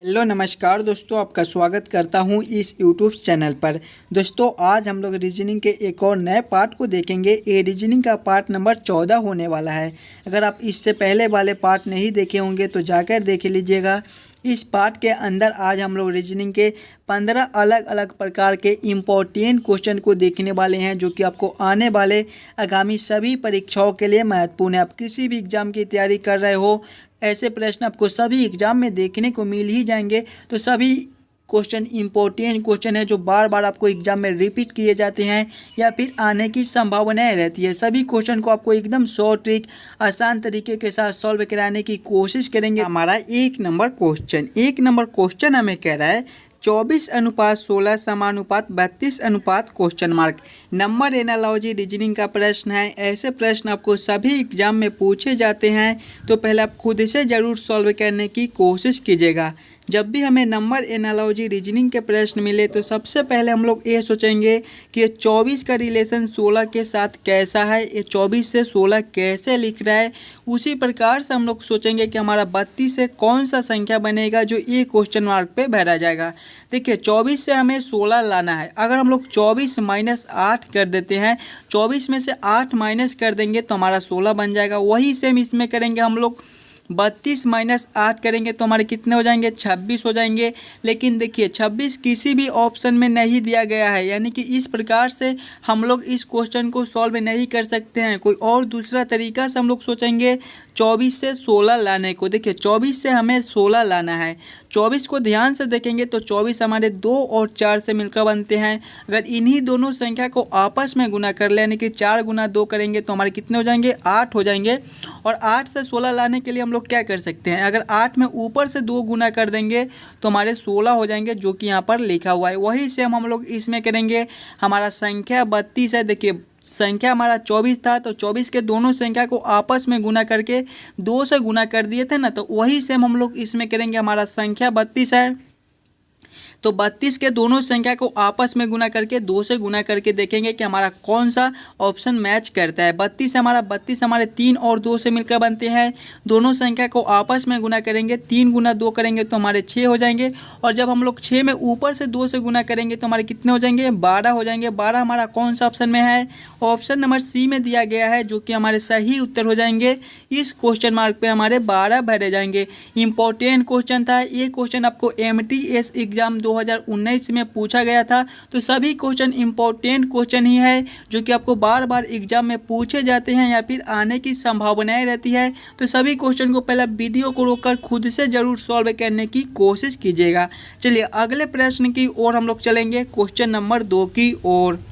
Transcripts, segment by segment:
Hello नमस्कार दोस्तों, आपका स्वागत करता हूं इस यूट्यूब चैनल पर। दोस्तों आज हम लोग रीजनिंग के एक और नए पार्ट को देखेंगे। ये रीजनिंग का पार्ट नंबर 14 होने वाला है। अगर आप इससे पहले वाले पार्ट नहीं देखे होंगे तो जाकर देख लीजिएगा। इस पार्ट के अंदर आज हम लोग रीजनिंग के 15 अलग अलग प्रकार के इम्पोर्टेंट क्वेश्चन को देखने वाले हैं, जो कि आपको आने वाले आगामी सभी परीक्षाओं के लिए महत्वपूर्ण है। आप किसी भी एग्जाम की तैयारी कर रहे हो, ऐसे प्रश्न आपको सभी एग्जाम में देखने को मिल ही जाएंगे। तो सभी क्वेश्चन इम्पोर्टेंट क्वेश्चन है जो बार बार आपको एग्जाम में रिपीट किए जाते हैं या फिर आने की संभावनाएं रहती है। सभी क्वेश्चन को आपको एकदम शॉर्ट ट्रिक आसान तरीके के साथ सॉल्व कराने की कोशिश करेंगे। हमारा एक नंबर क्वेश्चन हमें कह रहा है 24:16 समानुपात 32 question mark. Number analogy reasoning का प्रश्न है। ऐसे प्रश्न आपको सभी एग्जाम में पूछे जाते हैं, तो पहले आप खुद से ज़रूर सॉल्व करने की कोशिश कीजिएगा। जब भी हमें नंबर एनालॉजी रीजनिंग के प्रश्न मिले तो सबसे पहले हम लोग ये सोचेंगे कि 24 का रिलेशन 16 के साथ कैसा है, ये 24 से 16 कैसे लिख रहा है। उसी प्रकार से हम लोग सोचेंगे कि हमारा 32 से कौन सा संख्या बनेगा जो ये क्वेश्चन मार्क पे भरा जाएगा। देखिए 24 से हमें 16 लाना है। अगर हम लोग 24 माइनस 8 कर देते हैं, 24 में से 8 माइनस कर देंगे तो हमारा 16 बन जाएगा। वही सेम इसमें करेंगे हम लोग, 32 माइनस 8 करेंगे तो हमारे कितने हो जाएंगे, 26 हो जाएंगे। लेकिन देखिए 26 किसी भी ऑप्शन में नहीं दिया गया है, यानी कि इस प्रकार से हम लोग इस क्वेश्चन को सॉल्व नहीं कर सकते हैं। कोई और दूसरा तरीका से हम लोग सोचेंगे 24 से 16 लाने को। देखिए 24 से हमें 16 लाना है। 24 को ध्यान से देखेंगे तो 24 हमारे 2 और 4 से मिलकर बनते हैं। अगर इन्हीं दोनों संख्या को आपस में गुना कर ले, यानी कि 4 गुना 2 करेंगे तो हमारे कितने हो जाएंगे, 8 हो जाएंगे। और 8 से 16 लाने के लिए हम लोग क्या कर सकते हैं, अगर 8 में ऊपर से 2 गुना कर देंगे तो हमारे 16 हो जाएंगे, जो कि यहाँ पर लिखा हुआ है। वही से हम लोग इसमें करेंगे। हमारा संख्या 32 है। देखिए संख्या हमारा 24 था, तो 24 के दोनों संख्या को आपस में गुना करके 2 से गुना कर दिए थे ना, तो वही सेम हम लोग इसमें करेंगे। हमारा संख्या 32 है, तो 32 के दोनों संख्या को आपस में गुना करके 2 से गुना करके देखेंगे कि हमारा कौन सा ऑप्शन मैच करता है। 32 हमारे 3 और 2 से मिलकर बनते हैं। दोनों संख्या को आपस में गुना करेंगे, 3 गुना 2 करेंगे तो हमारे 6 हो जाएंगे। और जब हम लोग 6 में ऊपर से 2 से गुना करेंगे तो हमारे कितने हो जाएंगे, 12 हो जाएंगे। 12 हमारा कौन सा ऑप्शन में है, ऑप्शन नंबर सी में दिया गया है, जो कि हमारे सही उत्तर हो जाएंगे। इस क्वेश्चन मार्क पे हमारे 12 भरे जाएंगे। इंपॉर्टेंट क्वेश्चन था ये। क्वेश्चन आपको MTS एग्जाम 2019 में पूछा गया था। तो सभी क्वेश्चन इंपॉर्टेंट क्वेश्चन ही है, जो कि आपको बार बार एग्जाम में पूछे जाते हैं या फिर आने की संभावनाएं रहती है। तो सभी क्वेश्चन को पहले वीडियो को रोककर खुद से जरूर सॉल्व करने की कोशिश कीजिएगा। चलिए अगले प्रश्न की ओर हम लोग चलेंगे, क्वेश्चन नंबर 2 की ओर।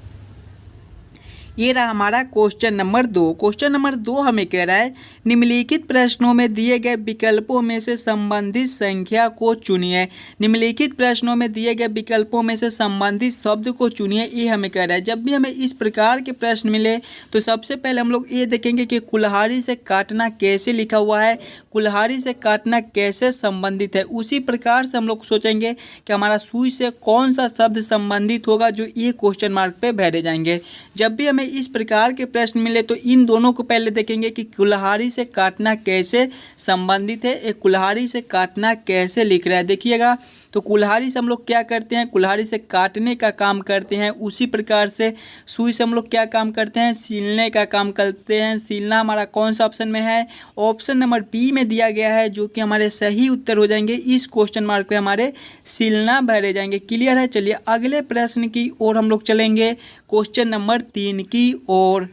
ये रहा हमारा क्वेश्चन नंबर 2। क्वेश्चन नंबर 2 हमें कह रहा है निम्नलिखित प्रश्नों में दिए गए विकल्पों में से संबंधित संख्या को चुनिए। निम्नलिखित प्रश्नों में दिए गए विकल्पों में से संबंधित शब्द को चुनिए, ये हमें कह रहा है। जब भी हमें इस प्रकार के प्रश्न मिले तो सबसे पहले हम लोग ये देखेंगे कि कुल्हाड़ी से काटना कैसे लिखा हुआ है, कुल्हाड़ी से काटना कैसे संबंधित है। उसी प्रकार से हम लोग सोचेंगे कि हमारा सुई से कौन सा शब्द संबंधित होगा, जो ये क्वेश्चन मार्क पे भरे जाएंगे। जब भी हमें इस प्रकार के प्रश्न मिले तो इन दोनों को पहले देखेंगे कि कुल्हाड़ी से काटना कैसे संबंधित है, एक कुल्हाड़ी से काटना कैसे लिख रहा है। देखिएगा तो कुल्हाड़ी से हम लोग क्या करते हैं, कुल्हाड़ी से काटने का काम करते हैं। उसी प्रकार से सुई से हम लोग क्या काम करते हैं, सीलने का काम करते हैं। सीलना हमारा कौन सा ऑप्शन में है, ऑप्शन नंबर बी में दिया गया है, जो कि हमारे सही उत्तर हो जाएंगे। इस क्वेश्चन मार्क पे हमारे सीलना भरे जाएंगे। क्लियर है। चलिए अगले प्रश्न की ओर हम लोग चलेंगे, क्वेश्चन नंबर 3 की ओर।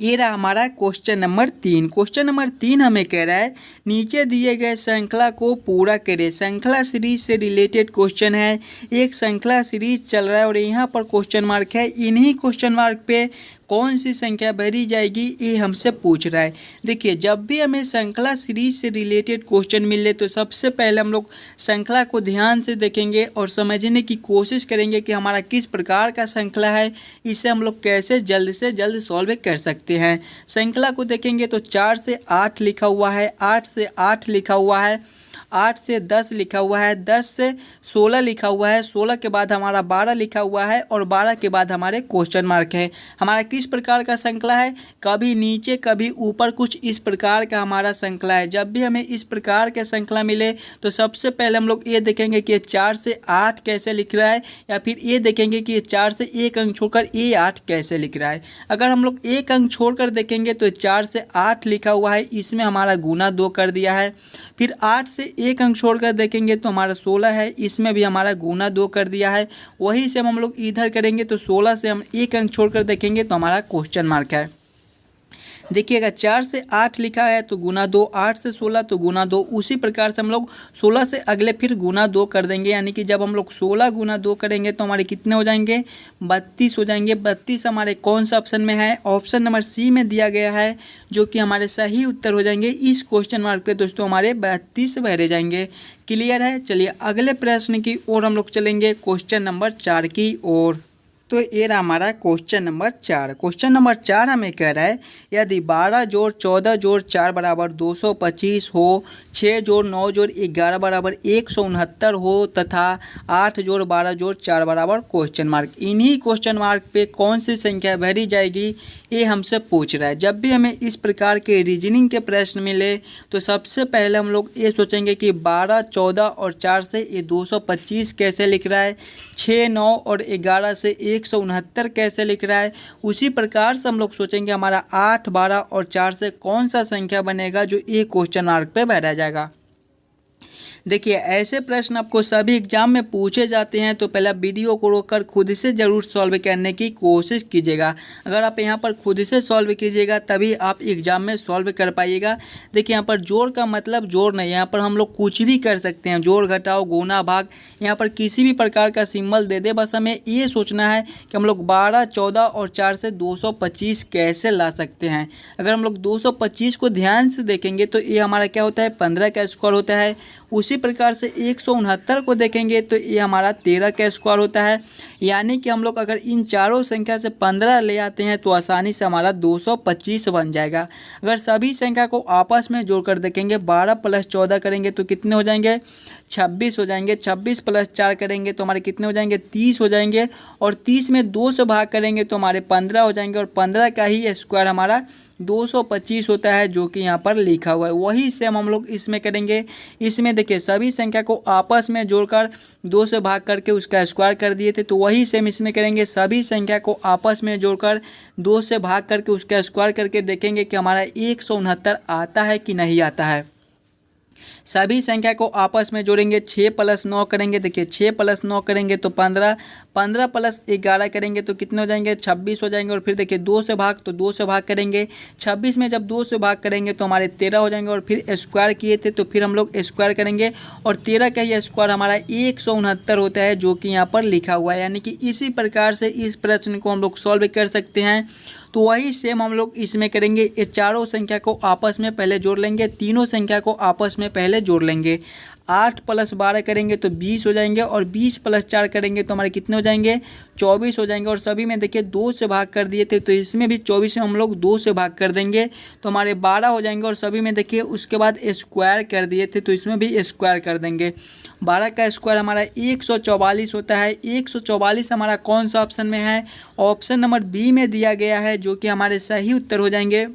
ये रहा हमारा क्वेश्चन नंबर 3। क्वेश्चन नंबर 3 हमें कह रहा है नीचे दिए गए श्रृंखला को पूरा करें। श्रृंखला सीरीज से रिलेटेड क्वेश्चन है। एक श्रृंखला सीरीज चल रहा है और यहाँ पर क्वेश्चन मार्क है। इन्हीं क्वेश्चन मार्क पे कौन सी संख्या भरी जाएगी, ये हमसे पूछ रहा है। देखिए जब भी हमें श्रृंखला सीरीज से रिलेटेड क्वेश्चन मिले तो सबसे पहले हम लोग श्रृंखला को ध्यान से देखेंगे और समझने की कोशिश करेंगे कि हमारा किस प्रकार का श्रृंखला है, इसे हम लोग कैसे जल्द से जल्द सॉल्व कर सकते हैं। श्रृंखला को देखेंगे तो 4 से 8 लिखा हुआ है, 8 से 8 लिखा हुआ है। 8 से 10 लिखा हुआ है, 10 से 16 लिखा हुआ है, 16 के बाद हमारा 12 लिखा हुआ है और 12 के बाद हमारे क्वेश्चन मार्क है। हमारा किस प्रकार का श्रृंखला है, कभी नीचे कभी ऊपर, कुछ इस प्रकार का हमारा श्रृंखला है। जब भी हमें इस प्रकार के श्रृंखला मिले तो सबसे पहले हम लोग ये देखेंगे कि ये 4 से 8 कैसे लिख रहा है, या फिर ये देखेंगे कि ये 4 से 1 अंक छोड़कर ये 8 कैसे लिख रहा है। अगर हम लोग 1 अंक छोड़कर देखेंगे तो 4 से 8 लिखा हुआ है, इसमें हमारा गुना 2 कर दिया है। फिर 8 से 1 अंक छोड़कर देखेंगे तो हमारा 16 है, इसमें भी हमारा गुना 2 कर दिया है। वही से हम लोग इधर करेंगे तो 16 से हम 1 अंक छोड़कर देखेंगे तो हमारा क्वेश्चन मार्क है। देखिएगा 4 से 8 लिखा है तो गुना 2, 8 से 16 तो गुना 2। उसी प्रकार से हम लोग 16 से अगले फिर गुना 2 कर देंगे, यानी कि जब हम लोग 16 गुना 2 करेंगे तो हमारे कितने हो जाएंगे, 32 हो जाएंगे। 32 हमारे कौन सा ऑप्शन में है, ऑप्शन नंबर सी में दिया गया है, जो कि हमारे सही उत्तर हो जाएंगे। इस क्वेश्चन मार्क पे दोस्तों हमारे 32 भरे जाएंगे। क्लियर है। चलिए अगले प्रश्न की ओर हम लोग चलेंगे, क्वेश्चन नंबर 4 की ओर। तो ये रहा हमारा क्वेश्चन नंबर 4। क्वेश्चन नंबर 4 हमें कह रहा है यदि 12 जोड़ 14 जोड़ 4 बराबर 225 हो, 6 जोड़ 9 जोड़ 11 बराबर 169 हो तथा 8 जोड़ 12 जोड़ 4 बराबर क्वेश्चन मार्क। इन्हीं क्वेश्चन मार्क पे कौन सी संख्या भरी जाएगी ये हमसे पूछ रहा है। जब भी हमें इस प्रकार के रीजनिंग के प्रश्न मिले तो सबसे पहले हम लोग ये सोचेंगे कि 12, 14 और 4 से ये 225 कैसे लिख रहा है, 6, 9 और 11 से 169 कैसे लिख रहा है। उसी प्रकार से हम लोग सोचेंगे हमारा 8, 12 और 4 से कौन सा संख्या बनेगा जो एक क्वेश्चन मार्क पे भरा जाएगा। देखिए ऐसे प्रश्न आपको सभी एग्जाम में पूछे जाते हैं, तो पहले वीडियो को रोककर खुद से ज़रूर सॉल्व करने की कोशिश कीजिएगा। अगर आप यहाँ पर खुद से सॉल्व कीजिएगा तभी आप एग्जाम में सॉल्व कर पाइएगा। देखिए यहाँ पर जोड़ का मतलब जोड़ नहीं, यहाँ पर हम लोग कुछ भी कर सकते हैं, जोड़ घटाओ गुना भाग, यहाँ पर किसी भी प्रकार का सिंबल दे दे। बस हमें ये सोचना है कि हम लोग 12, 14 और 4 से 225 कैसे ला सकते हैं। अगर हम लोग 225 को ध्यान से देखेंगे तो ये हमारा क्या होता है, 15 का स्क्वायर होता है। उसी प्रकार से 169 को देखेंगे तो ये हमारा 13 का स्क्वायर होता है। यानी कि हम लोग अगर इन चारों संख्या से 15 ले आते हैं तो आसानी से हमारा 225 बन जाएगा। अगर सभी संख्या को आपस में जोड़कर देखेंगे, 12 + 14 करेंगे तो कितने हो जाएंगे, 26 हो जाएंगे। 26 + 4 करेंगे तो हमारे कितने हो जाएंगे, 30 हो जाएंगे। और 30 में 2 से भाग करेंगे तो हमारे 15 हो जाएंगे। और 15 का ही स्क्वायर हमारा 225 होता है, जो कि यहाँ पर लिखा हुआ है। वही सेम हम लोग इसमें करेंगे। इसमें देखिए सभी संख्या को आपस में जोड़कर 2 से भाग करके उसका स्क्वायर कर दिए थे, तो वही सेम इसमें करेंगे। सभी संख्या को आपस में जोड़कर 2 से भाग करके उसका स्क्वायर करके देखेंगे कि हमारा 169 आता है कि नहीं आता है। सभी संख्या को आपस में जोड़ेंगे, 6 + 9 करेंगे। देखिए 6 + 9 करेंगे तो 15, 15 + 11 करेंगे तो कितने हो जाएंगे, 26 हो जाएंगे। और फिर देखिए 2 से भाग, तो 2 से भाग करेंगे। 26 में जब 2 से भाग करेंगे तो हमारे 13 हो जाएंगे। और फिर स्क्वायर किए थे तो फिर हम लोग स्क्वायर करेंगे, और 13 का ही स्क्वायर हमारा 169 होता है, जो कि यहाँ पर लिखा हुआ है। यानी कि इसी प्रकार से इस प्रश्न को हम लोग सॉल्व कर सकते हैं। तो वही सेम हम लोग इसमें करेंगे। ये चारों संख्या को आपस में पहले जोड़ लेंगे, तीनों संख्या को आपस में पहले जोड़ लेंगे। 8 + 12 करेंगे तो 20 हो जाएंगे। और 20 + 4 करेंगे तो हमारे कितने हो जाएंगे, 24 हो जाएंगे। और सभी में देखिए 2 से भाग कर दिए थे, तो इसमें भी 24 में हम लोग 2 से भाग कर देंगे तो हमारे 12 हो जाएंगे। और सभी में देखिए उसके बाद स्क्वायर कर दिए थे, तो इसमें भी स्क्वायर कर देंगे। 12 का स्क्वायर हमारा 144 होता है। 144 हमारा कौन सा ऑप्शन में है, ऑप्शन नंबर बी में दिया गया है, जो कि हमारे सही उत्तर हो जाएंगे।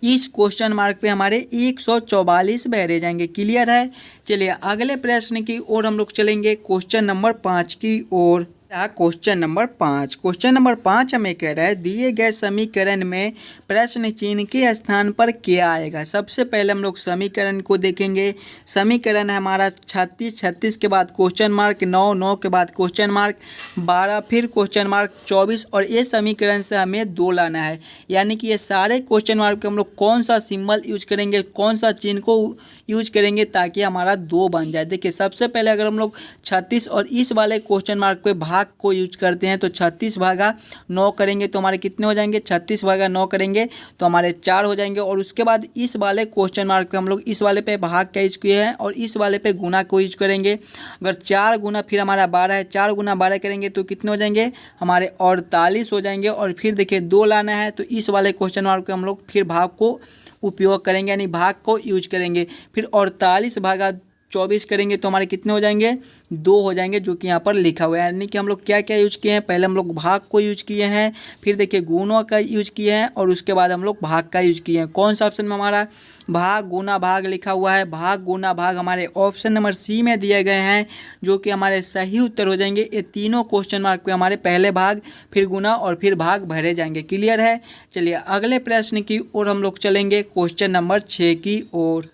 इस क्वेश्चन मार्क पे हमारे 144 भरे जाएंगे। क्लियर है। चलिए अगले प्रश्न की ओर हम लोग चलेंगे, क्वेश्चन नंबर 5 की ओर। Question number 5। क्वेश्चन नंबर 5 हमें कह रहा है दिए गए समीकरण में प्रश्न चिन्ह के स्थान पर क्या आएगा। सबसे पहले हम लोग समीकरण को देखेंगे। समीकरण है हमारा 36, 36 के बाद क्वेश्चन मार्क, 9, 9 के बाद क्वेश्चन मार्क, 12 फिर क्वेश्चन मार्क, 24। और ये समीकरण से हमें 2 लाना है। यानी कि ये सारे क्वेश्चन मार्क के हम लोग कौन सा सिंबल यूज करेंगे, कौन सा चिन्ह को यूज करेंगे ताकि हमारा 2 बन जाए। देखिए सबसे पहले अगर हम लोग 36 और इस वाले क्वेश्चन मार्क पे भाग भाग को यूज करते हैं तो 36/9 करेंगे तो हमारे कितने हो जाएंगे, 36/9 करेंगे तो हमारे 4 हो जाएंगे। और उसके बाद इस वाले क्वेश्चन मार्क पे हम लोग इस वाले पे भाग का यूज किए हैं और इस वाले पे गुना को यूज करेंगे। अगर 4 गुना फिर हमारा 12 है, 4 गुना 12 करेंगे तो कितने हो जाएंगे हमारे 48 हो जाएंगे। और फिर देखिए 2 लाना है तो इस वाले क्वेश्चन मार्क पे हम लोग फिर भाग को उपयोग करेंगे यानी भाग को यूज करेंगे। फिर 48/24 करेंगे तो हमारे कितने हो जाएंगे, 2 हो जाएंगे, जो कि यहाँ पर लिखा हुआ है। यानी कि हम लोग क्या क्या यूज किए हैं, पहले हम लोग भाग को यूज किए हैं, फिर देखिए गुणों का यूज किए हैं और उसके बाद हम लोग भाग का यूज किए हैं। कौन सा ऑप्शन में हमारा भाग गुना भाग लिखा हुआ है, भाग गुना भाग हमारे ऑप्शन नंबर सी में दिए गए हैं, जो कि हमारे सही उत्तर हो जाएंगे। ये तीनों क्वेश्चन मार्क पे हमारे पहले भाग फिर गुना और फिर भाग भरे जाएंगे। क्लियर है। चलिए अगले प्रश्न की ओर हम लोग चलेंगे, क्वेश्चन नंबर 6 की ओर।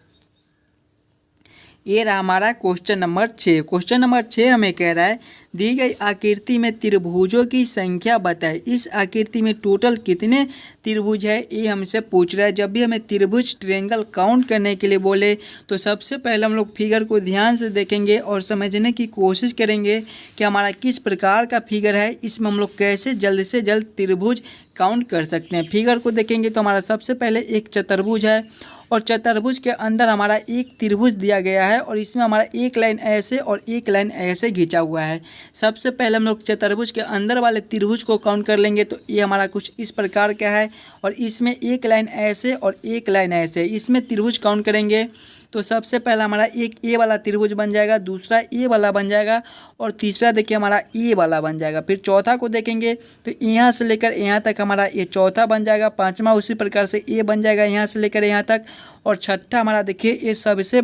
ये रहा हमारा क्वेश्चन नंबर 6। क्वेश्चन नंबर 6 हमें कह रहा है दी गई आकृति में त्रिभुजों की संख्या बताए। इस आकृति में टोटल कितने त्रिभुज है ये हमसे पूछ रहा है। जब भी हमें त्रिभुज ट्रायंगल काउंट करने के लिए बोले तो सबसे पहले हम लोग फिगर को ध्यान से देखेंगे और समझने की कोशिश करेंगे कि हमारा किस प्रकार का फिगर है, इसमें हम लोग कैसे जल्द से जल्द त्रिभुज काउंट कर सकते हैं। फिगर को देखेंगे तो हमारा सबसे पहले एक चतुर्भुज है और चतुर्भुज के अंदर हमारा एक त्रिभुज दिया गया है और इसमें हमारा एक लाइन ऐसे और एक लाइन ऐसे खींचा हुआ है। सबसे पहले हम लोग चतुर्भुज के अंदर वाले त्रिभुज को काउंट कर लेंगे तो ये हमारा कुछ इस प्रकार का है और इसमें एक लाइन ऐसे और एक लाइन ऐसे, इसमें त्रिभुज काउंट करेंगे तो सबसे पहला हमारा एक ए वाला त्रिभुज बन जाएगा, दूसरा ए वाला बन जाएगा और तीसरा देखिए हमारा ए वाला बन जाएगा। फिर चौथा को देखेंगे तो यहाँ से लेकर यहाँ तक हमारा ये चौथा बन जाएगा, पांचवा उसी प्रकार से ए बन जाएगा यहाँ से लेकर यहाँ तक और छठा हमारा देखिए ये सबसे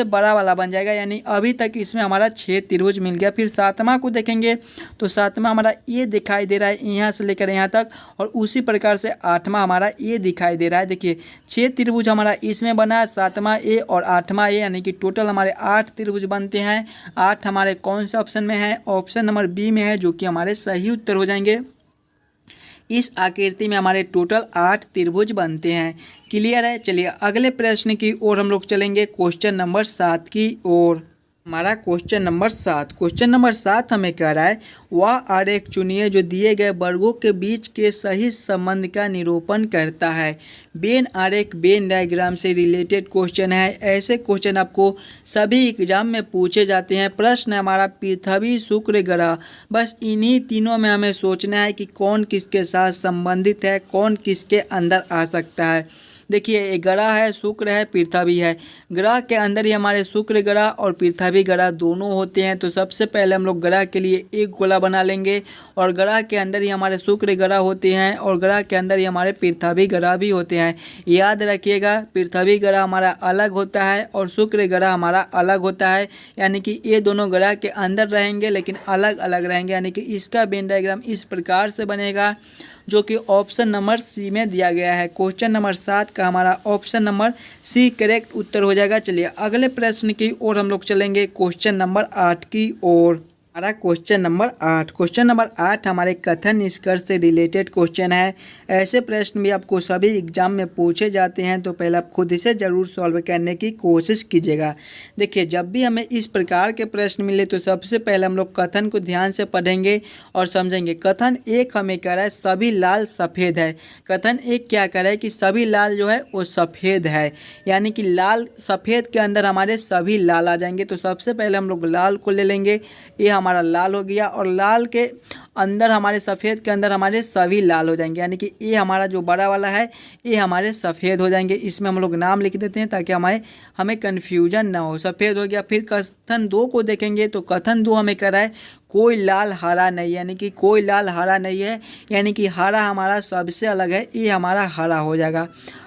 बड़ा वाला बन जाएगा। यानी अभी तक इसमें हमारा 6 त्रिभुज मिल गया। फिर सातवां को देखेंगे तो सातवां हमारा ये दिखाई दे रहा है यहाँ से लेकर यहाँ तक और उसी प्रकार से आठवां हमारा ये दिखाई दे रहा है। देखिए 6 त्रिभुज हमारा इसमें बना, सातवां ए और आठवां ए, यानी कि टोटल हमारे 8 त्रिभुज बनते हैं। 8 हमारे कौन से ऑप्शन में है, ऑप्शन नंबर बी में है, जो कि हमारे सही उत्तर हो जाएंगे। इस आकृति में हमारे टोटल 8 त्रिभुज बनते हैं। क्लियर है। चलिए अगले प्रश्न की ओर हम लोग चलेंगे, क्वेश्चन नंबर 7 की ओर। हमारा क्वेश्चन नंबर 7 हमें कह रहा है वह आरेख चुनिए जो दिए गए वर्गों के बीच के सही संबंध का निरूपण करता है। वेन आरेख वेन डायग्राम से रिलेटेड क्वेश्चन है। ऐसे क्वेश्चन आपको सभी एग्जाम में पूछे जाते हैं। प्रश्न हमारा पृथ्वी शुक्र ग्रह, बस इन्हीं तीनों में हमें सोचना है कि कौन किसके साथ संबंधित है, कौन किसके अंदर आ सकता है। देखिए ये ग्रह है, शुक्र है, पृथ्वी है। ग्रह के अंदर ही हमारे शुक्र ग्रह और पृथ्वी ग्रह दोनों होते हैं। तो सबसे पहले हम लोग ग्रह के लिए एक गोला बना लेंगे और ग्रह के अंदर ही हमारे शुक्र ग्रह होते हैं और ग्रह के अंदर ही हमारे पृथ्वी ग्रह भी होते हैं। याद रखिएगा पृथ्वी ग्रह हमारा अलग होता है और शुक्र ग्रह हमारा अलग होता है, यानी कि ये दोनों ग्रह के अंदर रहेंगे लेकिन अलग अलग रहेंगे। यानी कि इसका वेन डायग्राम इस प्रकार से बनेगा, जो कि ऑप्शन नंबर सी में दिया गया है। क्वेश्चन नंबर 7 का हमारा ऑप्शन नंबर सी करेक्ट उत्तर हो जाएगा। चलिए अगले प्रश्न की ओर हम लोग चलेंगे, क्वेश्चन नंबर 8 की ओर। हमारा क्वेश्चन नंबर 8 हमारे कथन निष्कर्ष से रिलेटेड क्वेश्चन है। ऐसे प्रश्न भी आपको सभी एग्जाम में पूछे जाते हैं, तो पहले आप खुद से ज़रूर सॉल्व करने की कोशिश कीजिएगा। देखिए जब भी हमें इस प्रकार के प्रश्न मिले तो सबसे पहले हम लोग कथन को ध्यान से पढ़ेंगे और समझेंगे। कथन एक हमें कह रहा है सभी लाल सफ़ेद है। कथन एक क्या कह रहा है कि सभी लाल जो है वो सफ़ेद है, यानी कि लाल सफ़ेद के अंदर हमारे सभी लाल आ जाएंगे। तो सबसे पहले हम लोग लाल को ले लेंगे, ये हमारा लाल हो गया और लाल के अंदर हमारे सफ़ेद के अंदर हमारे सभी लाल हो जाएंगे, यानी कि ये हमारा जो बड़ा वाला है ये हमारे सफ़ेद हो जाएंगे। इसमें हम लोग नाम लिख देते हैं ताकि हमें कन्फ्यूजन ना हो। सफ़ेद हो गया। फिर कथन 2 को देखेंगे तो कथन 2 हमें कह रहा है कोई लाल हरा नहीं, यानी कि कोई लाल हरा नहीं है, यानी कि हरा हमारा सबसे अलग है, ये हमारा हरा हो जाएगा।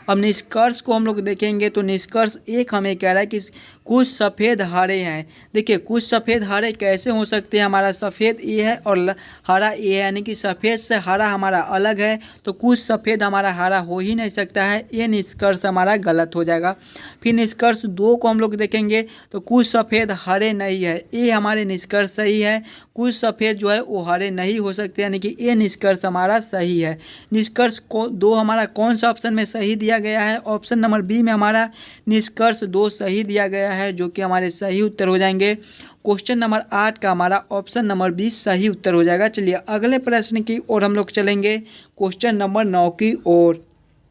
अब निष्कर्ष को हम लोग देखेंगे तो निष्कर्ष एक हमें कह रहा है कि कुछ सफ़ेद हरे हैं। देखिए कुछ सफ़ेद हरे कैसे हो सकते हैं, हमारा सफ़ेद ये है और हरा ये है, यानी कि सफ़ेद से हरा हमारा अलग है, तो कुछ सफ़ेद हमारा हरा हो ही नहीं सकता है। ये निष्कर्ष हमारा गलत हो जाएगा। फिर निष्कर्ष 2 को हम लोग देखेंगे तो कुछ सफ़ेद हरे नहीं है, ये हमारे निष्कर्ष सही है। कुछ सफ़ेद जो है वो हरे नहीं हो सकते, यानी कि ये निष्कर्ष हमारा सही है। निष्कर्ष को 2 हमारा कौन सा ऑप्शन में सही दिया गया है? ऑप्शन नंबर बी में हमारा निष्कर्ष 2 सही दिया गया है, जो कि हमारे सही उत्तर हो जाएंगे। क्वेश्चन नंबर 8 का हमारा ऑप्शन नंबर 20 सही उत्तर हो जाएगा। चलिए अगले प्रश्न की ओर हम लोग चलेंगे, क्वेश्चन नंबर 9 की ओर।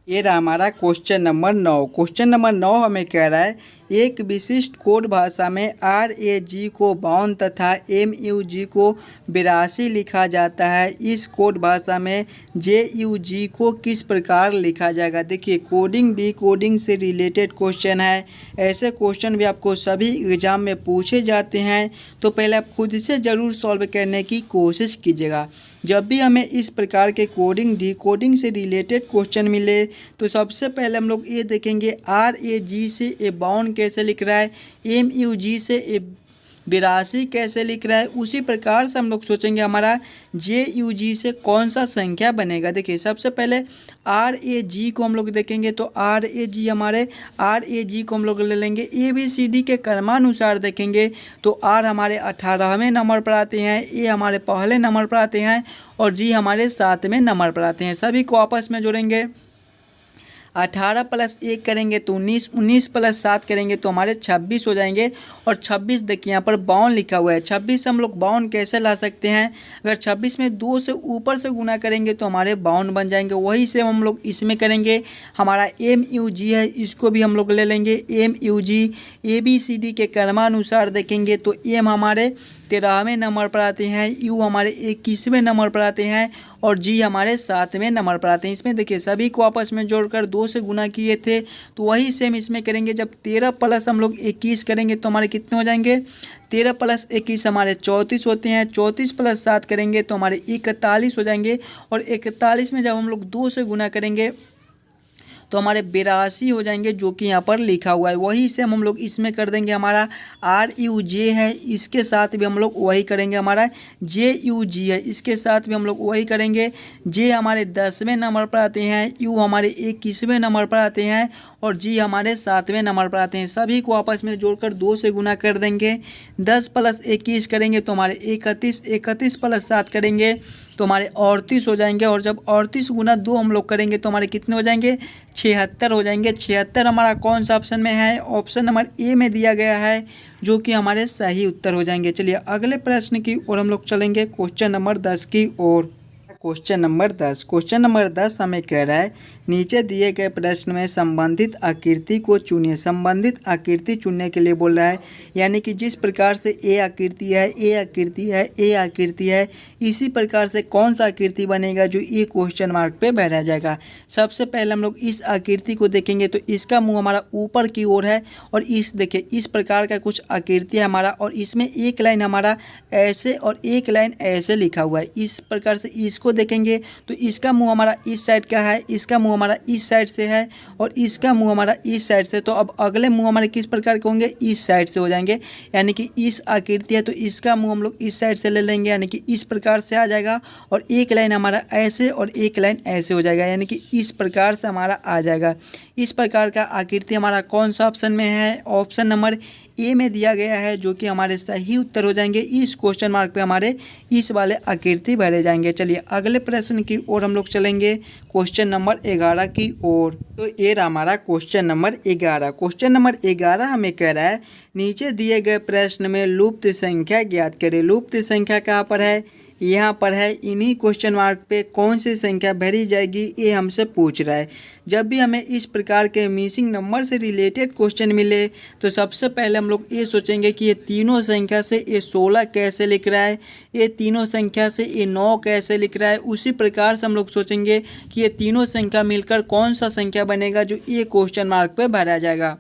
ये रहा हमारा क्वेश्चन नंबर 9। क्वेश्चन नंबर 9 हमें कह रहा है एक विशिष्ट कोड भाषा में RAG को 52 तथा MUG को 82 लिखा जाता है। इस कोड भाषा में JUG को किस प्रकार लिखा जाएगा? देखिए कोडिंग डिकोडिंग से रिलेटेड क्वेश्चन है। ऐसे क्वेश्चन भी आपको सभी एग्जाम में पूछे जाते हैं, तो पहले आप खुद से ज़रूर सॉल्व करने की कोशिश कीजिएगा। जब भी हमें इस प्रकार के कोडिंग डिकोडिंग से रिलेटेड क्वेश्चन मिले तो सबसे पहले हम लोग ये देखेंगे RAG से ए 52 कैसे लिख रहा है, MUG से ए 82 कैसे लिख रहा है। उसी प्रकार से हम लोग सोचेंगे हमारा JUG से कौन सा संख्या बनेगा। देखिए सबसे पहले RAG को हम लोग देखेंगे, तो RAG को हम लोग ले लेंगे ABCD के क्रमानुसार देखेंगे, तो R हमारे 18वें नंबर पर आते हैं, A हमारे पहले नंबर पर आते हैं और G हमारे 7वें नंबर पर आते हैं। सभी को आपस में जोड़ेंगे, 18 + 1 करेंगे तो 19, 19 + 7 करेंगे तो हमारे 26 हो जाएंगे। और 26 देखिए यहाँ पर 52 लिखा हुआ है, 26 से हम लोग 52 कैसे ला सकते हैं? अगर 26 में 2 से ऊपर से गुना करेंगे तो हमारे 52 बन जाएंगे। वही से हम लोग इसमें करेंगे। हमारा MUG है, इसको भी हम लोग ले लेंगे। MUG ABCD के क्रमानुसार देखेंगे तो M हमारे 13वें नंबर पर आते हैं, U हमारे 21वें नंबर पर आते हैं और G हमारे 7वें नंबर पर आते हैं। इसमें देखिए सभी को आपस में जोड़कर 2 से गुना किए थे, तो वही सेम इसमें करेंगे। जब 13 + हम लोग 21 करेंगे तो हमारे कितने हो जाएंगे? 13 + 21 हमारे 34 होते हैं। 34 + 7 करेंगे तो हमारे 41 हो जाएंगे। और 41 में जब हम लोग 2 से गुना करेंगे तो हमारे 82 हो जाएंगे, जो कि यहाँ पर लिखा हुआ है। वही से हम लोग इसमें कर देंगे। हमारा RUJ है, इसके साथ भी हम लोग वही करेंगे। हमारा JUG है, इसके साथ भी हम लोग वही करेंगे। J हमारे 10वें नंबर पर आते हैं, U हमारे 21वें नंबर पर आते हैं और G हमारे 7वें नंबर पर आते हैं। सभी को आपस में जोड़कर 2 से गुना कर देंगे। 10 + 21 करेंगे तो हमारे 31, 31 + 7 करेंगे तो हमारे 38 हो जाएंगे। और जब 38 × 2 हम लोग करेंगे तो हमारे कितने हो जाएंगे? 76 हो जाएंगे। 76 हमारा कौन सा ऑप्शन में है? ऑप्शन नंबर ए में दिया गया है, जो कि हमारे सही उत्तर हो जाएंगे। चलिए अगले प्रश्न की ओर हम लोग चलेंगे, क्वेश्चन नंबर 10 की ओर। Question number 10। क्वेश्चन नंबर 10 हमें कह रहा है नीचे दिए गए प्रश्न में संबंधित आकृति को चुनिए। संबंधित आकृति चुनने के लिए बोल रहा है, यानी कि जिस प्रकार से ए आकृति है, ए आकृति है, ए आकृति है, इसी प्रकार से कौन सा आकृति बनेगा जो ये क्वेश्चन मार्क पे भरा जाएगा। सबसे पहले हम लोग इस आकृति को देखेंगे, तो इसका मुंह हमारा ऊपर की ओर है और इस देखिए इस प्रकार का कुछ आकृति है हमारा, और इसमें एक लाइन हमारा ऐसे और एक लाइन ऐसे लिखा हुआ है। इस प्रकार से इसको देखेंगे तो इसका मुंह हमारा इस साइड का है, इसका मुंह हमारा इस साइड से है और इसका मुंह हमारा इस साइड से। तो अब अगले मुंह हमारे किस प्रकार के होंगे? इस साइड से हो जाएंगे, यानी कि इस आकृति है तो इसका मुंह हम लोग इस साइड से ले लेंगे, यानी कि इस प्रकार से आ जाएगा। और एक लाइन हमारा ऐसे और एक लाइन ऐसे हो जाएगा, यानी कि इस प्रकार से हमारा आ जाएगा। इस प्रकार का आकृति हमारा कौन सा ऑप्शन में है? ऑप्शन नंबर ए में दिया गया है, जो कि हमारे सही उत्तर हो जाएंगे। इस क्वेश्चन मार्क पे हमारे इस वाले आकृति भरे जाएंगे। चलिए अगले प्रश्न की ओर हम लोग चलेंगे, क्वेश्चन नंबर 11 की ओर। तो ये रहा हमारा क्वेश्चन नंबर 11। क्वेश्चन नंबर 11 हमें कह रहा है नीचे दिए गए प्रश्न में लुप्त संख्या ज्ञात करें। लुप्त संख्या कहाँ पर है? यहाँ पर है। इन्हीं क्वेश्चन मार्क पे कौन सी संख्या भरी जाएगी ये हमसे पूछ रहा है। जब भी हमें इस प्रकार के मिसिंग नंबर से रिलेटेड क्वेश्चन मिले तो सबसे पहले हम लोग ये सोचेंगे कि ये तीनों संख्या से ये 16 कैसे लिख रहा है, ये तीनों संख्या से ये 9 कैसे लिख रहा है। उसी प्रकार से हम लोग सोचेंगे कि ये तीनों संख्या मिलकर कौन सा संख्या बनेगा जो ये क्वेश्चन मार्क पे भरा जाएगा।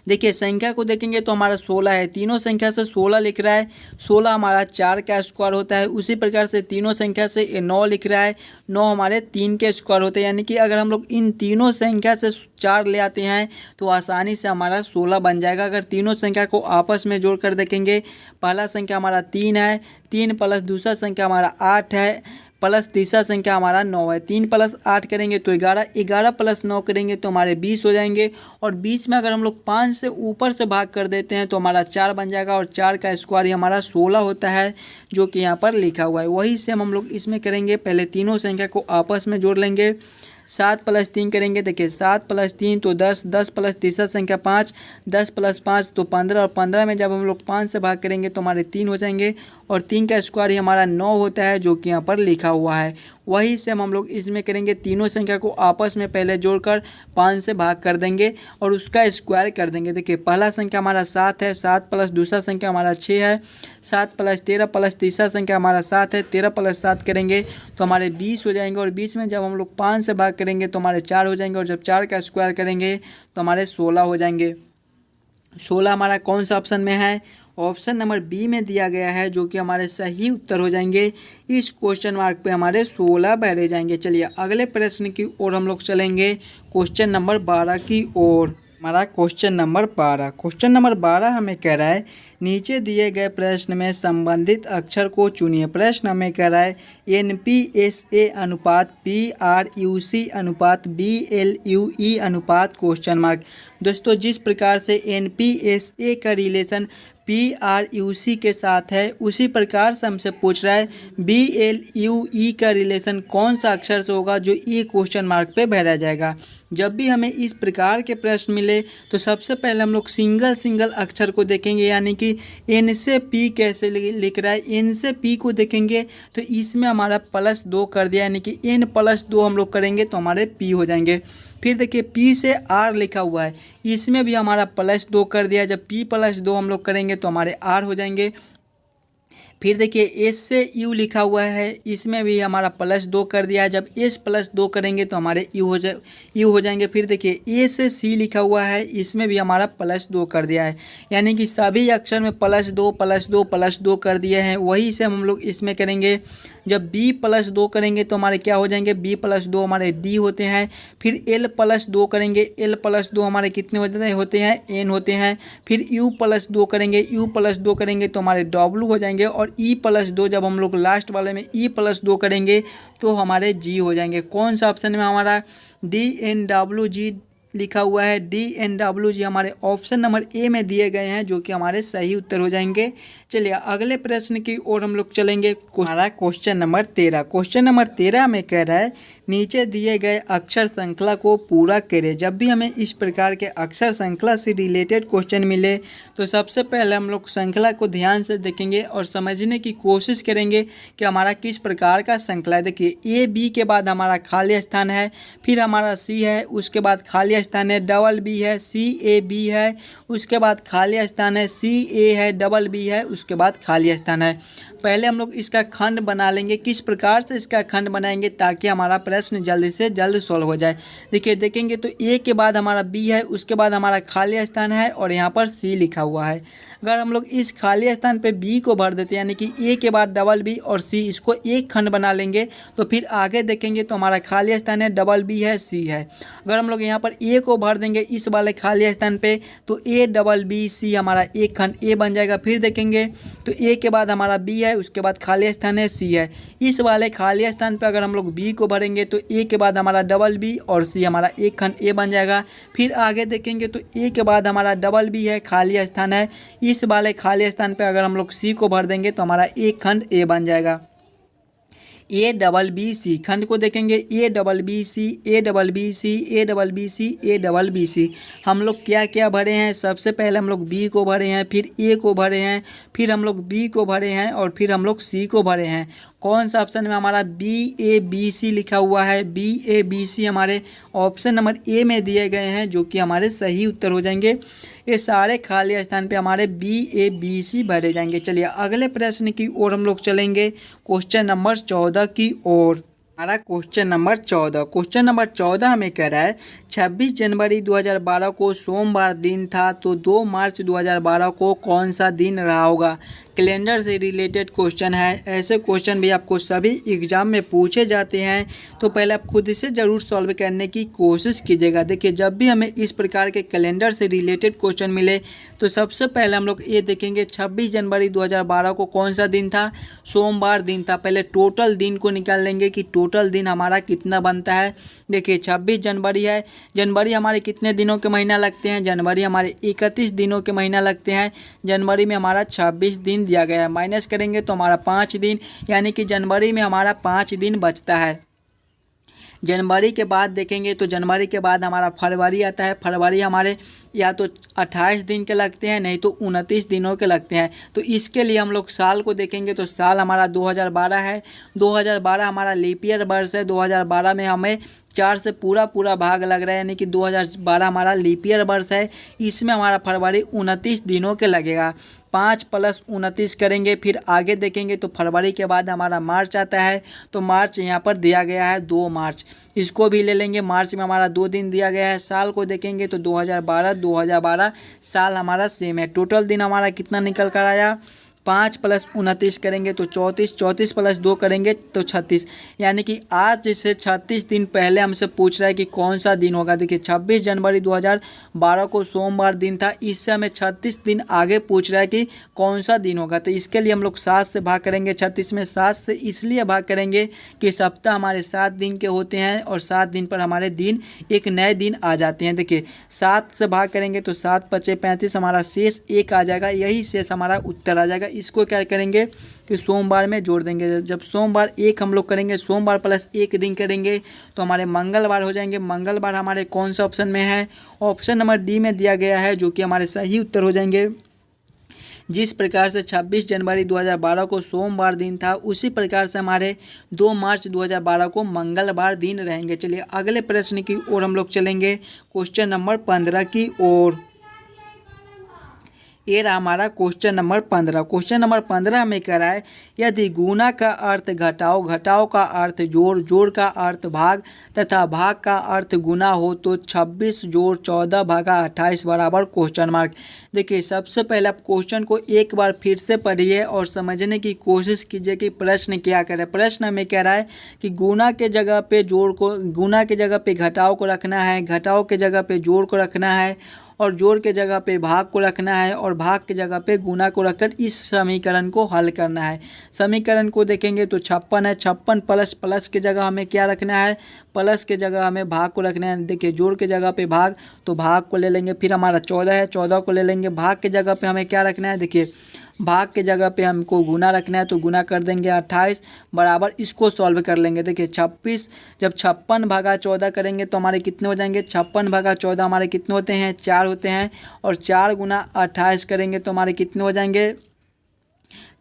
देखिए संख्या को देखेंगे तो हमारा 16 है, तीनों संख्या से 16 लिख रहा है। 16 हमारा 4 का स्क्वायर होता है। उसी प्रकार से तीनों संख्या से 9 लिख रहा है, 9 हमारे 3 के स्क्वायर होते हैं। यानी कि अगर हम लोग इन तीनों संख्या से 4 ले आते हैं तो आसानी से हमारा 16 बन जाएगा। अगर तीनों संख्या को आपस में जोड़ कर देखेंगे, पहला संख्या हमारा 3 है, 3 प्लस दूसरा संख्या हमारा 8 है, प्लस तीसरा संख्या हमारा 9 है। 3 + 8 करेंगे तो 11, 11 + 9 करेंगे तो हमारे 20 हो जाएंगे। और 20 में अगर हम लोग 5 से ऊपर से भाग कर देते हैं तो हमारा 4 बन जाएगा, और 4 का स्क्वायर ही हमारा 16 होता है, जो कि यहाँ पर लिखा हुआ है। वही सेम हम लोग इसमें करेंगे। पहले तीनों संख्या को आपस में जोड़ लेंगे। 7 + 3 करेंगे, देखिए 7 + 3 तो 10, 10 + तीसरा संख्या 5, 10 + 5 तो 15, और 15 में जब हम लोग 5 से भाग करेंगे तो हमारे 3 हो जाएंगे, और 3 का स्क्वायर ही हमारा 9 होता है, जो कि यहाँ पर लिखा हुआ है। वही सेम हम लोग इसमें करेंगे। तीनों संख्या को आपस में पहले जोड़कर 5 से भाग कर देंगे और उसका स्क्वायर कर देंगे। देखिए पहला संख्या हमारा 7 है, 7 + दूसरा संख्या हमारा 6 है, 7 + 13 + तीसरा संख्या हमारा 7 है, 13 + 7 करेंगे तो हमारे 20 हो जाएंगे, और 20 में जब हम लोग 5 से भाग करेंगे तो हमारे 4 हो जाएंगे, और जब 4 का स्क्वायर करेंगे तो हमारे 16 हो जाएंगे। 16 हमारा कौन सा ऑप्शन में है? ऑप्शन नंबर बी में दिया गया है, जो कि हमारे सही उत्तर हो जाएंगे। इस क्वेश्चन मार्क पे हमारे 16 भरे जाएंगे। चलिए अगले प्रश्न की ओर हम लोग चलेंगे, क्वेश्चन नंबर 12 की ओर। हमारा क्वेश्चन नंबर 12 हमें कह रहा है नीचे दिए गए प्रश्न में संबंधित अक्षर को चुनिए। प्रश्न हमें कह रहा है NPSA अनुपात PRUC अनुपात BLUE अनुपात क्वेश्चन मार्क। दोस्तों जिस प्रकार से NPSA का रिलेशन PRUC के साथ है, उसी प्रकार से हमसे पूछ रहा है BLUE का रिलेशन कौन सा अक्षर से होगा, जो ये क्वेश्चन मार्क पे भरा जाएगा। जब भी हमें इस प्रकार के प्रश्न मिले तो सबसे पहले हम लोग सिंगल अक्षर को देखेंगे, यानी कि N से P कैसे लिख रहा है। N से P को देखेंगे तो इसमें हमारा +2 कर दिया, यानी कि N + 2 हम लोग करेंगे तो हमारे P हो जाएंगे। फिर देखिए P से R लिखा हुआ है, इसमें भी हमारा +2 कर दिया। जब P + 2 हम लोग करेंगे तो हमारे R हो जाएंगे। फिर देखिए S से U लिखा हुआ है, इसमें भी हमारा +2 कर दिया है। जब S + 2 करेंगे तो हमारे U हो जाएंगे। फिर देखिए A से C लिखा हुआ है, इसमें भी हमारा +2 कर दिया है, यानी कि सभी अक्षर में +2 कर दिए हैं। वही से हम लोग इसमें करेंगे। जब B + 2 करेंगे तो हमारे क्या हो जाएंगे, B + 2 हमारे D होते हैं। फिर L + 2 करेंगे, L + 2 हमारे कितने होते हैं, N होते हैं। फिर U + 2 करेंगे, U + 2 करेंगे तो हमारे W हो जाएंगे। और E + 2 जब हम लोग लास्ट वाले में E + 2 करेंगे तो हमारे G हो जाएंगे। कौन सा ऑप्शन में हमारा DNWG लिखा हुआ है? DNWG हमारे ऑप्शन नंबर ए में दिए गए हैं, जो कि हमारे सही उत्तर हो जाएंगे। चलिए अगले प्रश्न की ओर हम लोग चलेंगे। हमारा क्वेश्चन नंबर 13 हमें कह रहा है नीचे दिए गए अक्षर श्रृंखला को पूरा करें। जब भी हमें इस प्रकार के अक्षर श्रृंखला से रिलेटेड क्वेश्चन मिले तो सबसे पहले हम लोग श्रृंखला को ध्यान से देखेंगे और समझने की कोशिश करेंगे कि हमारा किस प्रकार का श्रृंखला है। देखिए AB के बाद हमारा खाली स्थान है, फिर हमारा C है, उसके बाद खाली स्थान है, BB है, CAB है, उसके बाद खाली स्थान है, CA है, BB है, उसके बाद खाली स्थान है। पहले हम लोग इसका खंड बना लेंगे। किस प्रकार से इसका खंड बनाएंगे ताकि हमारा प्रश्न जल्दी से जल्द सॉल्व हो जाए। देखिए देखेंगे तो A के बाद हमारा B है, उसके बाद हमारा खाली स्थान है, और यहाँ पर C लिखा हुआ है। अगर हम लोग इस खाली स्थान पे B को भर देते हैं, यानी कि A के बाद BB और C, इसको एक खंड बना लेंगे, तो फिर आगे देखेंगे तो हमारा खाली स्थान है, BB है, C है। अगर हम लोग यहाँ पर A को भर देंगे इस वाले खाली स्थान पे तो ABB C हमारा एक खंड A बन जाएगा। फिर देखेंगे तो A के बाद हमारा B है, उसके बाद खाली स्थान है, C है। इस वाले खाली स्थान पे अगर हम लोग B को भरेंगे तो A के बाद हमारा BB और C हमारा एक खंड A बन जाएगा। फिर आगे देखेंगे तो A के बाद हमारा BB है, खाली स्थान है, इस वाले खाली स्थान पे अगर हम लोग C को भर देंगे तो हमारा एक खंड A बन जाएगा। ABBC खंड को देखेंगे, ABBC हम लोग क्या क्या भरे हैं। सबसे पहले हम लोग B को भरे हैं, फिर A को भरे हैं, फिर हम लोग B को भरे हैं, और फिर हम लोग C को भरे हैं। कौन सा ऑप्शन में हमारा BABC लिखा हुआ है? BABC हमारे ऑप्शन नंबर ए में दिए गए हैं, जो कि हमारे सही उत्तर हो जाएंगे। ये सारे खाली स्थान पे हमारे BABC भरे जाएंगे। चलिए अगले प्रश्न की ओर हम लोग चलेंगे, क्वेश्चन नंबर 14 की ओर। हमारा क्वेश्चन नंबर 14 हमें कह रहा है 26 जनवरी 2012 को सोमवार दिन था, तो 2 मार्च 2012 को कौन सा दिन रहा होगा। कैलेंडर से रिलेटेड क्वेश्चन है। ऐसे क्वेश्चन भी आपको सभी एग्ज़ाम में पूछे जाते हैं, तो पहले आप खुद से ज़रूर सॉल्व करने की कोशिश कीजिएगा। देखिए, जब भी हमें इस प्रकार के कैलेंडर से रिलेटेड क्वेश्चन मिले तो सबसे पहले हम लोग ये देखेंगे 26 जनवरी 2012 को कौन सा दिन था, सोमवार दिन था। पहले टोटल दिन को निकाल लेंगे कि टोटल दिन हमारा कितना बनता है। देखिए 26 जनवरी है, जनवरी हमारे कितने दिनों के महीना लगते हैं, जनवरी हमारे 31 दिनों के महीना लगते हैं। जनवरी में हमारा 26 दिन दिया गया है, माइनस करेंगे तो हमारा 5 दिन, यानी कि जनवरी में हमारा 5 दिन बचता है। जनवरी के बाद देखेंगे तो जनवरी के बाद हमारा फरवरी आता है। फरवरी हमारे या तो 28 दिन के लगते हैं, नहीं तो 29 दिनों के लगते हैं। तो इसके लिए हम लोग साल को देखेंगे तो साल हमारा 2012 है। 2012 हमारा लीप ईयर वर्ष है। 2012 में हमें 4 से पूरा भाग लग रहा है, यानी कि 2012 हमारा लीप ईयर वर्ष है। इसमें हमारा फरवरी 29 दिनों के लगेगा। 5 + 29 करेंगे, फिर आगे देखेंगे तो फरवरी के बाद हमारा मार्च आता है। तो मार्च यहाँ पर दिया गया है 2 मार्च, इसको भी ले लेंगे। मार्च में हमारा 2 दिन दिया गया है। साल को देखेंगे तो 2012 साल हमारा सेम है। टोटल दिन हमारा कितना निकल कर आया, 5 + 29 करेंगे तो 34, 34 + 2 करेंगे तो 36, यानी कि आज से 36 दिन पहले हमसे पूछ रहा है कि कौन सा दिन होगा। देखिए 26 जनवरी 2012 को सोमवार दिन था, इससे हमें 36 दिन आगे पूछ रहा है कि कौन सा दिन होगा। तो इसके लिए हम लोग 7 से भाग करेंगे। 36 में 7 से इसलिए भाग करेंगे कि सप्ताह हमारे 7 दिन के होते हैं और 7 दिन पर हमारे दिन एक नए दिन आ जाते हैं। देखिए 7 से भाग करेंगे तो 7 × 5 = 35, हमारा शेष 1 आ जाएगा, यही शेष हमारा उत्तर आ जाएगा। इसको क्या करेंगे कि सोमवार में जोड़ देंगे। जब सोमवार 1 हम लोग करेंगे, सोमवार + 1 दिन करेंगे तो हमारे मंगलवार हो जाएंगे। मंगलवार हमारे कौन सा ऑप्शन में है, ऑप्शन नंबर डी में दिया गया है, जो कि हमारे सही उत्तर हो जाएंगे। जिस प्रकार से 26 जनवरी 2012 को सोमवार दिन था, उसी प्रकार से हमारे 2 मार्च 2012 को मंगलवार दिन रहेंगे। चलिए अगले प्रश्न की ओर हम लोग चलेंगे, क्वेश्चन नंबर 15 की ओर। ये रहा हमारा क्वेश्चन नंबर 15। क्वेश्चन नंबर 15 हमें कह रहा है, यदि गुना का अर्थ घटाओ, घटाओ का अर्थ जोड़, जोड़ का अर्थ भाग तथा भाग का अर्थ गुना हो तो 26 + 14 / 28 बराबर क्वेश्चन मार्क। देखिए सबसे पहले आप क्वेश्चन को एक बार फिर से पढ़िए और समझने की कोशिश कीजिए कि प्रश्न क्या कर रहा है। प्रश्न हमें कह रहा है कि गुना के जगह पे जोड़ को, गुना के जगह पे घटाओ को रखना है, घटाओ के जगह पे जोड़ को रखना है और जोड़ के जगह पे भाग को रखना है और भाग के जगह पे गुना को रखकर इस समीकरण को हल करना है। समीकरण को देखेंगे तो 56 है, 56 प्लस के जगह हमें क्या रखना है, प्लस के जगह हमें भाग को रखना है। देखिए जोड़ के जगह पे भाग, तो भाग को ले लेंगे। फिर हमारा 14 है, 14 को ले लेंगे। भाग के जगह पे हमें क्या रखना है, देखिए भाग के जगह पे हमको गुना रखना है, तो गुना कर देंगे 28 बराबर, इसको सॉल्व कर लेंगे। देखिए 26, जब 56 / 14 करेंगे तो हमारे कितने हो जाएंगे, 56 / 14 हमारे कितने होते हैं, 4 होते हैं। और 4 × 28 करेंगे तो हमारे कितने हो जाएंगे,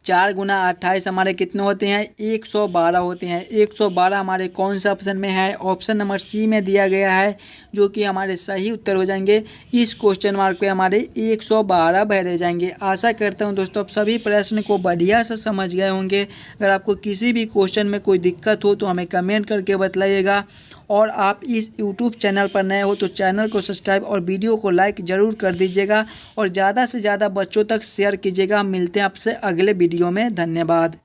4 × 28 हमारे कितने होते हैं, 112 होते हैं। 112 हमारे कौन सा ऑप्शन में है, ऑप्शन नंबर सी में दिया गया है, जो कि हमारे सही उत्तर हो जाएंगे। इस क्वेश्चन मार्क पे हमारे 112 भरे जाएंगे। आशा करता हूं दोस्तों आप सभी प्रश्न को बढ़िया से समझ गए होंगे। अगर आपको किसी भी क्वेश्चन में कोई दिक्कत हो तो हमें कमेंट करके बताइएगा। और आप इस यूट्यूब चैनल पर नए हो तो चैनल को सब्सक्राइब और वीडियो को लाइक ज़रूर कर दीजिएगा और ज़्यादा से ज़्यादा बच्चों तक शेयर कीजिएगा। हम मिलते हैं आपसे अगले वीडियो में। धन्यवाद।